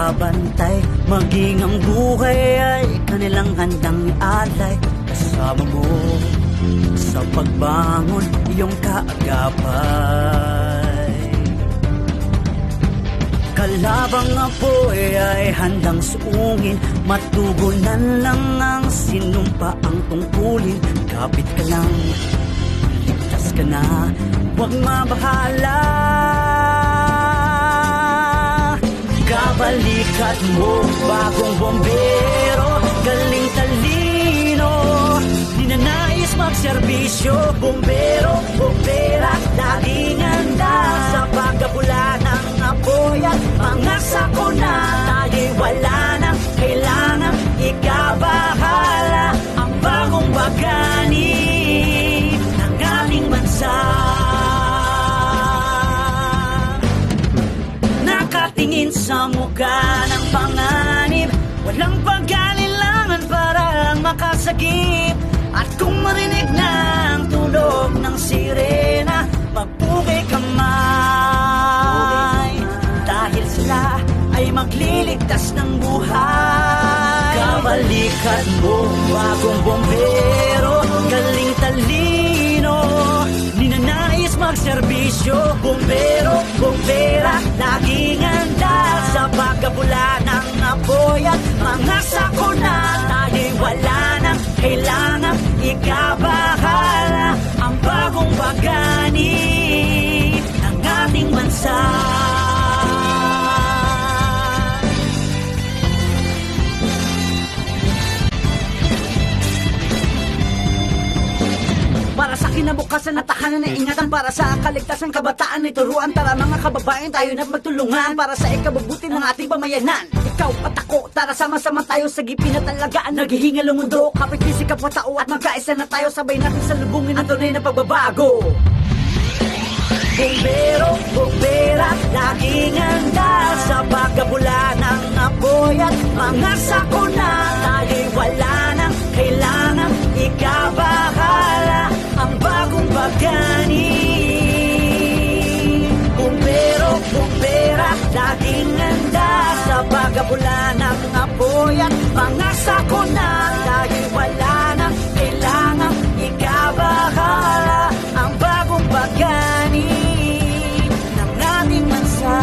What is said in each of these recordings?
nagbabantay, maging ang buhay ay kanilang handang ialay. Kasama mo sa pagbangon, iyong kaagapay. Kalabang apoy ay handang suungin, matugunan lang ang sinumpa ang tungkulin. Kapit ka lang, ligtas ka na, huwag mabahala. Kabalikat mo, bagong bombero, galing talino, ninanais magserbisyo. Bombero, bombera, laging handa sa pagkabula ng apoy at mga sakuna. Tayo'y wala nang kailangan ikabahala, ang bagong bagani ng ating bansa. Nakatingin sa mukha ng panganib, walang pag-alilangan para lang makasagip. At kung marinig na ang tunog ng sirena, magpugay kamay, dahil sila ay magliligtas ng buhay. Kabalikat mo, bagong bombero, galing talino, ninanais magserbisyo. Bombero, bombera, laging handa sa pagkabula ng apoy at mga sakuna. Tayo'y wala nang kailangan ikabahala, ang bagong bagani ng ating bansa. Para sa kinabukasan at tahanan na ingatan, para sa kaligtasan kabataan ay turuan. Tara mga kababayan, tayo na magtulungan para sa ikabubuti ng ating pamayanan. Ikaw at ako, tara sama-sama tayo sa gipin at talagaan, naghihingal ang mundo. Kapit pisikap wa tao at magkaisa na tayo, sabay natin salubungin ang tunay na pagbabago. Bombero, bombera, laging handa sa pagkabula ng apoy at mga sakuna. Tayo'y wala nang kailangan ikabahala, ang bagong bagani. Bombero, bombera, laging handa sa pagkabula ng apoy at mga sakuna. Tayo'y wala nang kailangan ikabahala, ang bagong bagani ng ating bansa.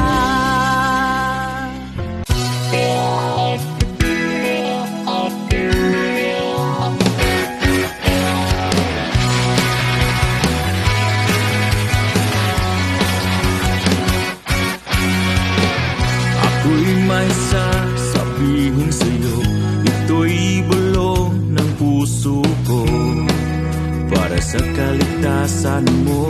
Ako'y may sasabihin sa'yo, ito'y bulong ng puso ko para sa kaligtasan mo.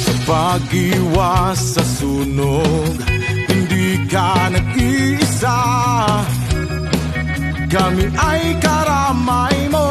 Sa pag-iwas sa sunog, hindi ka nag-iisa, kami ay karamay mo.